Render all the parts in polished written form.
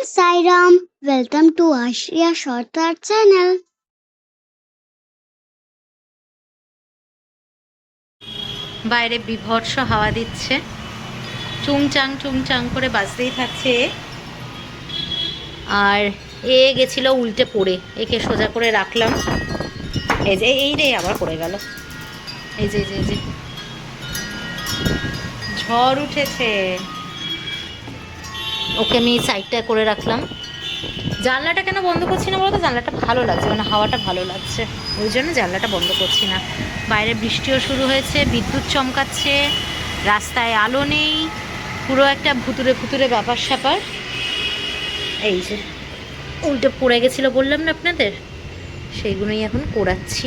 Sai Ram. Welcome to Ashriya Shortar channel. বাইরে বিভৎস হাওয়া দিচ্ছে, চুংচাং করে বাজতেই থাকছে। আর এ গেছিল উল্টে পড়ে, একে সোজা করে রাখলাম। এই রে আবার পড়ে গেল। এই যে ঝড় উঠেছে, ওকে আমি সাইডটা করে রাখলাম। জানলাটা কেন বন্ধ করছি না বলতো? জানলাটা ভালো লাগছে, মানে হাওয়াটা ভালো লাগছে, ওই জন্য জানলাটা বন্ধ করছি না। বাইরে বৃষ্টিও শুরু হয়েছে, বিদ্যুৎ চমকাচ্ছে, রাস্তায় আলো নেই, পুরো একটা ভুতুরে ব্যাপার স্যাপার। এই যে উল্টে পড়ে গেছিলো বললাম না আপনাদের, সেইগুলোই এখন করাচ্ছি।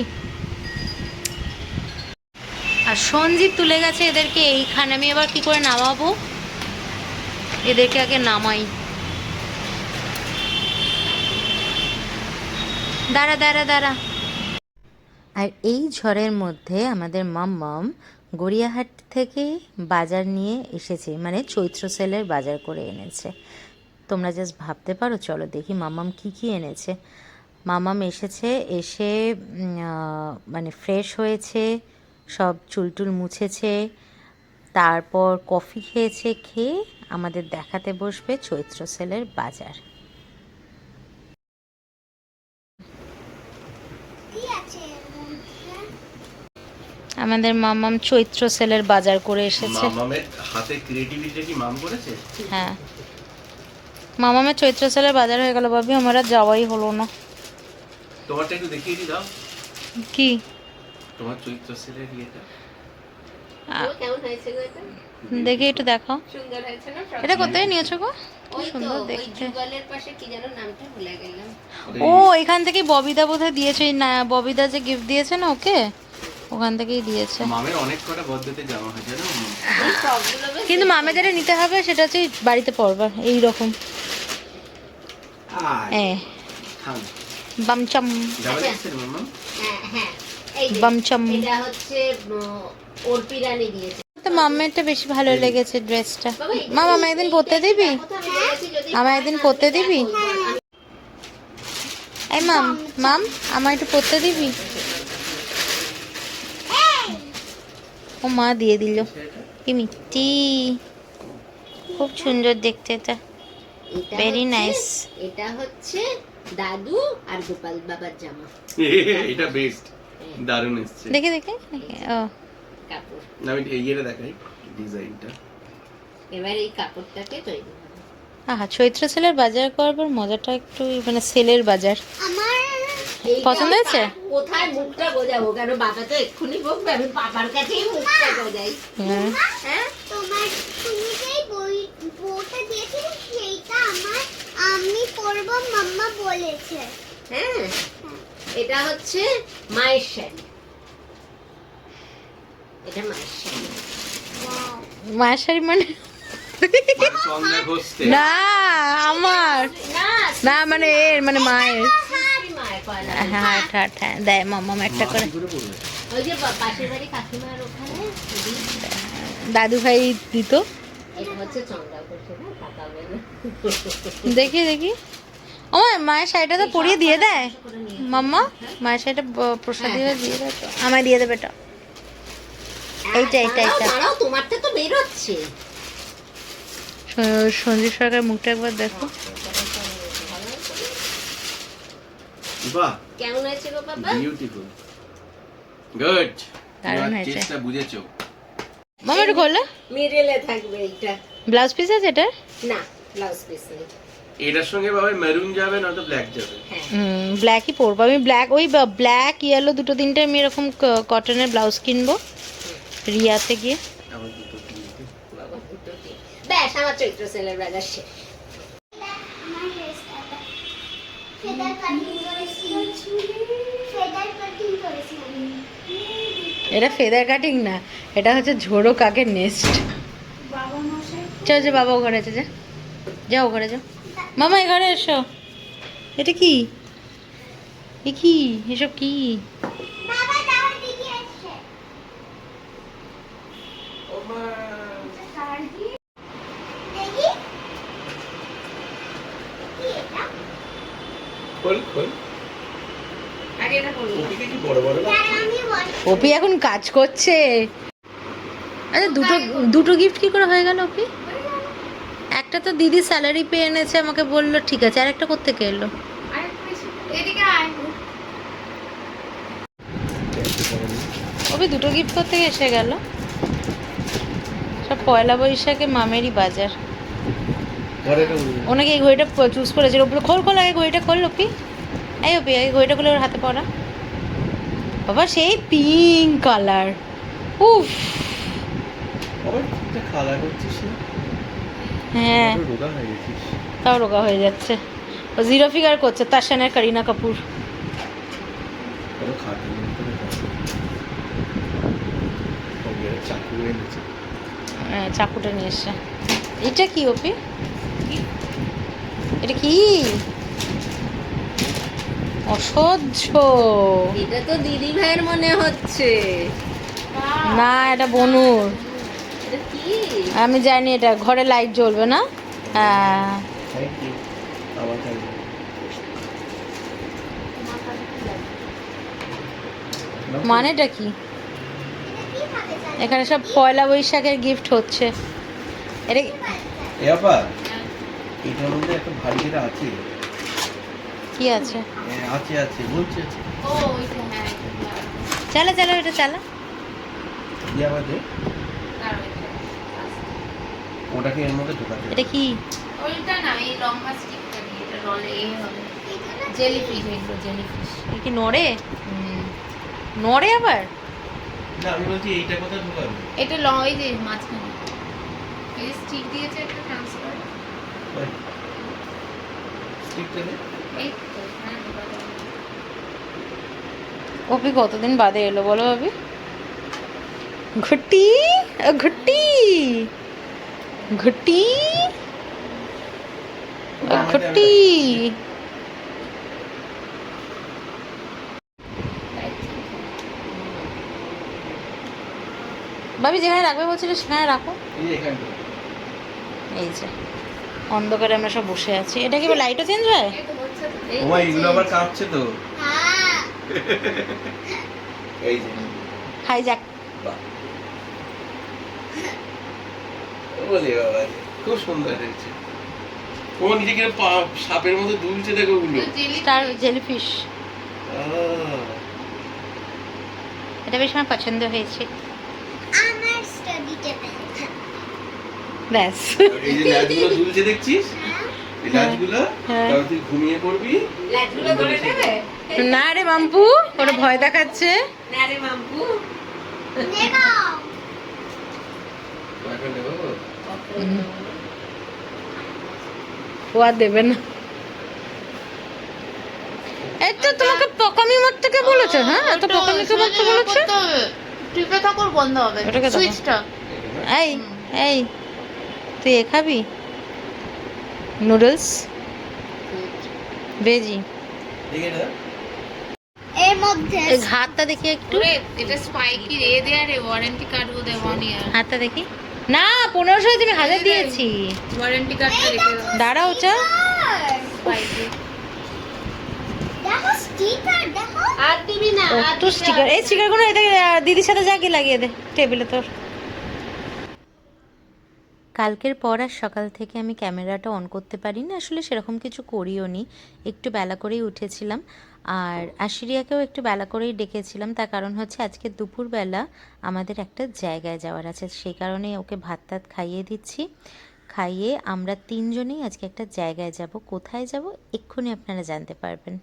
আর সঞ্জিত তুলে গেছে এদেরকে এইখানে, আমি আবার কি করে নামাবো এদেরকে? আগে নামাই, দাঁড়া। আর এই ঝড়ের মধ্যে আমাদের মাম্মাম গড়িয়াহাট থেকে বাজার নিয়ে এসেছে, মানে চৈত্র সেলের বাজার করে এনেছে। তোমরা জাস্ট ভাবতে পারো। চলো দেখি মাম্মাম কি এনেছে। মাম্মাম এসে মানে ফ্রেশ হয়েছে, সব চুলটুল মুছেছে, তারপর কফি খেয়েছে, খেয়ে আমাদের দেখাতে বসবে চৈত্র সেলের বাজার। আমাদের মামাম চৈত্র সেলের বাজার করে এসেছে। মামামের হাতে ক্রিয়েটিভিটি কি মাম করেছে? হ্যাঁ, মামামের চৈত্র সেলের বাজার হয়ে গেল ভাবি, আমার আর যাওয়াই হলো না। তোমারটা একটু দেখিয়ে দি দাও। কি তোমার চৈত্র সেলের ইয়েটা কেমন হয়েছে গো? এটা দেখি, একটু দেখাও। সুন্দর হয়েছে না? এটা কোথায় নিয়েছো গো? সুন্দর দেখতে। যুগলের পাশে কি যেন নামটা ভুলে গেলাম। ও, এখান থেকে ববিদা বোধহয় দিয়েছে। না, ববিদা যে গিফট দিয়েছে না ওকে, ওখান থেকেই দিয়েছে। মামের অনেক কটা বর্থডেতে জামা হয়েছে না, কিন্তু মামে যেটা নিতে হবে সেটা হচ্ছে বাড়িতে পরবার এইরকম। হ্যাঁ, বামচাম বামচাম। এটা হচ্ছে অর্পিরানি দিয়েছে। তো মামেরটা বেশি ভালো লেগেছে ড্রেসটা। মামা একদিন পরতে দিবি? আমার একদিন পরতে দিবি? এই মাম আমার একটু পরতে দিবি? ও মা দিয়ে দিল। কি মিষ্টি, খুব সুন্দর দেখতে। এটা ভেরি নাইস। এটা হচ্ছে দাদু আর গোপাল বাবার জামা। এটা বেস্ট, দারুণ এসেছে। দেখে ও কাপড়, আমি এইটা দেখাই ডিজাইনটা। এবার এই কাপড়টাকে তৈরি হবে। আহা, চৈত্র সেলের বাজার করবার মজাটা একটু, মানে সেলের বাজার। আমার পছন্দ হয়েছে? কোথায় মুখটা বোঝাবো, কারণ বাবা তো এক্ষুনি বকবে, আমি বাবার কাছেই মুখটা বোঝাই। হ্যাঁ, তোমার তুমি যেই বইটা দিয়েছিলে সেইটা আমি পড়বো, মাম্মা বলেছে। হ্যাঁ, এটা হচ্ছে মায়ের শাড়ি। এটা মায়ের শাড়ি। মায়ের শাড়ি মানে না আমার না, মানে এর মানে মায়ের। হ্যাঁ, দেয় মাম্মাম একটা করে। ওই যে পাশের বাড়ি কাকিমার ওখানে দাদু ভাই দিত। এটা হচ্ছে চন্দ্রা করছে না, তাকাবে না। দেখি ও মায়ের শাড়িটা তো পরিয়ে দিয়ে দেয় মাম্মা। মায়ের শাড়িটা প্রসাদ দিয়ে দেয় তো, আমায় দিয়ে দেবে। এটা দাঁড়াও, তোমারটা তো বের হচ্ছে। সঞ্জীব সরকার মুখটা একবার দেখো। বাহ, কেমন হয়েছে গো বাবা? Beautiful, good. দারুণ হয়েছে। চেষ্টা বুঝেছো মামা একটু খোলো। মিডলে থাকবে এইটা। ব্লাউজ পিস আছে এটা? না, ব্লাউজ পিস নেই। এটার সঙ্গে বাবা মেরুন যাবে না তো ব্ল্যাক যাবে? ব্ল্যাকই পরবো আমি। ব্ল্যাক ইয়েলো দুটো তিনটে আমি এরকম কটনের ব্লাউজ কিনবো রিয়াতে গিয়ে। ব্যাস, আমার চৈত্র সেলের বাজার শেষ। এটা ফেদার কাটিং না, এটা হচ্ছে ঝোড়ো কাকের নেস্ট। চল যে বাবা ঘরে আছে, যাও ঘরে যাও। মামা এই ঘরে এসো। এটা কি? এসব কি? খোল খোল। আগে এটা করবো। ওপিকে কি বড় বড় লাগছে? আমি বলি অপি এখন কাজ করছে। আচ্ছা দুটো দুটো গিফট কি করে হয়ে গেল অপি? একটা তো দিদি স্যালারি পেয়ে এনেছে, আমাকে বললো ঠিক আছে, আর একটা কোত্থেকে এলো? এদিকে আয়। অপি দুটো গিফট করতে এসে গেল। সব পয়লা বৈশাখে মামেরই বাজার। পরে এটা উঠবে। ওনাকে এই ঘড়িটা চুজ করেছিল। ওপরে খোল খোল, আগে ঘড়িটা খোল অপি। এই অপি এই ঘড়িটা খুলে ওর হাতে পড়া। বাবা সেই পিঙ্ক কালার, উফ। আবার একটা কালার করছিস না? হ্যাঁ একটু রোগা হয়ে গেছিস। তাও রোগা হয়ে যাচ্ছে। ও জিরো ফিগার করছে তার আর করিনা কাপুর। কত খাটনি করে করছে। ওকে চাকু এনেছে। হ্যাঁ চাকুটা নিয়ে এসছে। এটা কি অপি? এটা কি? অসহ্য। এটা তো দিদি ভাইয়ের মনে হচ্ছে। না এটা বনুর। এটা কি? আমি জানি এটা ঘরে লাইট জ্বলবে না। হ্যাঁ থ্যাংক ইউ। আমার থ্যাংক ইউ। মানেটা কি? এখানে সব পয়লা বৈশাখের গিফট হচ্ছে। এটা এ আপা, এটার মধ্যে একটা ভারী যেটা আছে। কি আছে? আছে আছে বলছি আছে। ও ওইটা হ্যাঁ এটা। চালা চালা এটা চালা। দিয়ে আমাদের দাঁড়াও এটা। ওটাকে এর মধ্যে ঢোকাতে হবে। এটা কি? ওইটা না এই লম্বা স্টিকটা দিয়ে এটা রলে এই হবে। জেলিফিশ এগুলো জেলিফিশ। এটা কি নড়ে? নড়ে আবার? না আমি বলছি এইটা কোথায় ঢোকাবে? এটা এই যে মাঝখানে। এই স্টিক দিয়েছে একটা ট্রান্সফার। স্টিকটা নে। এই তো হ্যাঁ ঢোকা যাবে। অপি কতদিন বাদে এলো বলো অপি? ঘুটি ঘুটি ঘুটি ঘুটি। ভাবি যেখানে রাখবে বলছিল সেখানে রাখো। এই যে এখানটা। এই যে অন্ধকারে আমরা সব বসে আছি। এটা কি লাইটও চেঞ্জ হয়? এই তো হচ্ছে তো। এই ওমা এগুলো আবার কাঁপছে তো। হ্যাঁ এই যে হাই যাক। বাহ। বলে বাবা খুব সুন্দর দেখছে। ও নিজেকে সাপের মতো দুলছে দেখো ওগুলো। Star jellyfish. আহ, এটা বেশ আমার পছন্দ হয়েছে। আমার স্টাডি টেবিল ব্যাস। এই যে ল্যাচগুলো দুলছে দেখছিস? এই ল্যাচগুলো হ্যাঁ। তারপর তুই ঘুমিয়ে পড়বি। লাইটগুলো ধরে নেবে? না রে মাম্পু, ওরা ভয় দেখাচ্ছে। না রে মাম্পু। নেবা এখন নেবো। ও আর দেবে না। এই তো তোমাকে পকামি মারতে কে বলেছে? হ্যাঁ এত পকামি কে মারতে বলেছে? টিপে থাকুর বন্ধ হবে ওটাকে দেখো। সুইচটা। এই এই তুই এ খাবি নুডলস ভেজি? দেখে না এর মধ্যে এই হাতটা দেখি একটু। ওরে এটা স্পাইকি রে দেয়া রে ওয়ারেন্টি কার্ড বোধ হয় 1 ইয়ার। হাতটা দেখি। না 1500 তুমি 1000 দিয়েছি। ওয়ারেন্টি কার্ডটা রেখে দাও। দাঁড়াও চা। স্পাইকি। দেখো স্টিকার দেখো আর দিবি না আর তো স্টিকার, এই স্টিকারগুলো এটা দিদির সাথে যা গিয়ে লাগিয়ে দে টেবিলে তোর। কালকের পর আর সকাল থেকে আমি ক্যামেরাটা অন করতে পারিনি, আসলে সেরকম কিছু করিও নি। একটু বেলা করেই উঠেছিলাম আর আশিরিয়াকেও একটু বেলা করেই ডেকেছিলাম। তার কারণ হচ্ছে আজকে দুপুরবেলা আমাদের একটা জায়গায় যাওয়ার আছে, সেই কারণে ওকে ভাত টাত খাইয়ে দিচ্ছি। খাইয়ে আমরা তিনজনেই আজকে একটা জায়গায় যাব। কোথায় যাব এক্ষুনি আপনারা জানতে পারবেন।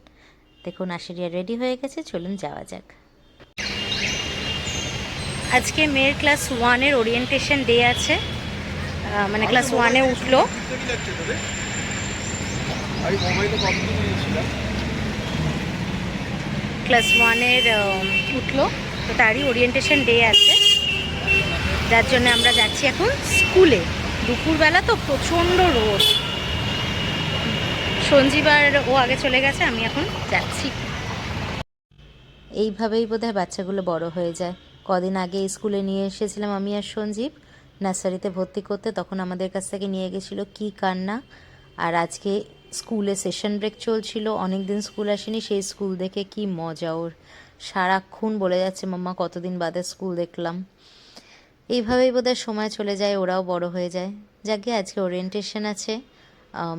দেখুন আশিরিয়া রেডি হয়ে গেছে, চলুন যাওয়া যাক। আজকে মেয়ের ক্লাস 1-এর ওরিয়েন্টেশন ডে আছে, মানে ক্লাস 1-এ উঠলো। ক্লাস 1-এর উঠলো, তো তারই ওরিয়েন্টেশন ডে আছে, যার জন্য আমরা যাচ্ছি এখন স্কুলে। দুপুরবেলা তো প্রচণ্ড রোদ। সঞ্জীব আর ও আগে চলে গেছে, আমি এখন যাচ্ছি। এইভাবেই বোধহয় বাচ্চাগুলো বড় হয়ে যায়। কদিন আগে স্কুলে নিয়ে এসেছিলাম আমি আর সঞ্জীব নার্সারিতে ভর্তি করতে, তখন আমাদের কাছ থেকে নিয়ে গেছিলো কি কান্না। আর আজকে স্কুলে সেশন ব্রেক চলছিল, অনেক দিন স্কুল আসেনি, সেই স্কুল দেখে কি মজা ওর, সারাক্ষণ বলে যাচ্ছে মাম্মা কতদিন বাদে স্কুল দেখলাম। এইভাবেই বোধহয় সময় চলে যায়, ওরাও বড় হয়ে যায়। যাকে আজকে ওরিয়েন্টেশন আছে,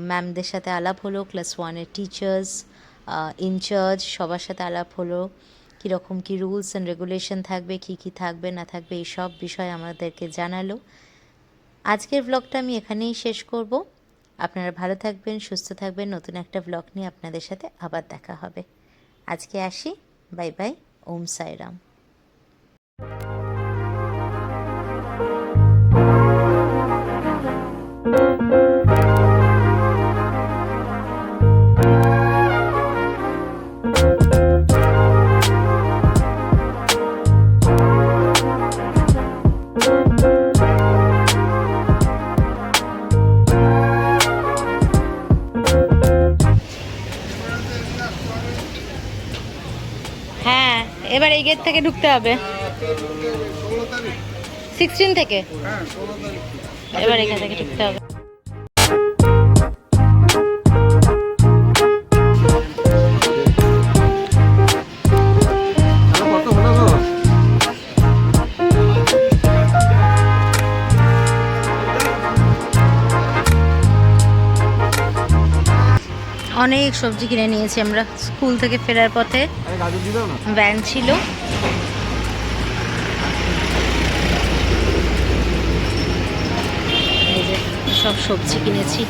ম্যামদের সাথে আলাপ হলো, ক্লাস 1-এর টিচার্স, ইনচার্জ সবার সাথে আলাপ হলো, কীরকম কী রুলস অ্যান্ড রেগুলেশন থাকবে, কী কী থাকবে না থাকবে, এই সব বিষয় আমাদেরকে জানালো। আজকের ব্লগটা আমি এখানেই শেষ করব। আপনারা ভালো থাকবেন, সুস্থ থাকবেন, নতুন একটা ব্লগ নিয়ে আপনাদের সাথে আবার দেখা হবে। আজকে আসি, বাই বাই, ওম সাইরাম। হ্যাঁ, এবার এই গেট থেকে ঢুকতে হবে 16 থেকে, এবার এখান থেকে ঢুকতে হবে। অনেক সবজি কিনে নিয়েছি আমরা, স্কুল থেকে ফেরার পথে ভ্যান ছিল। এই যে সব সবজি কিনেছি।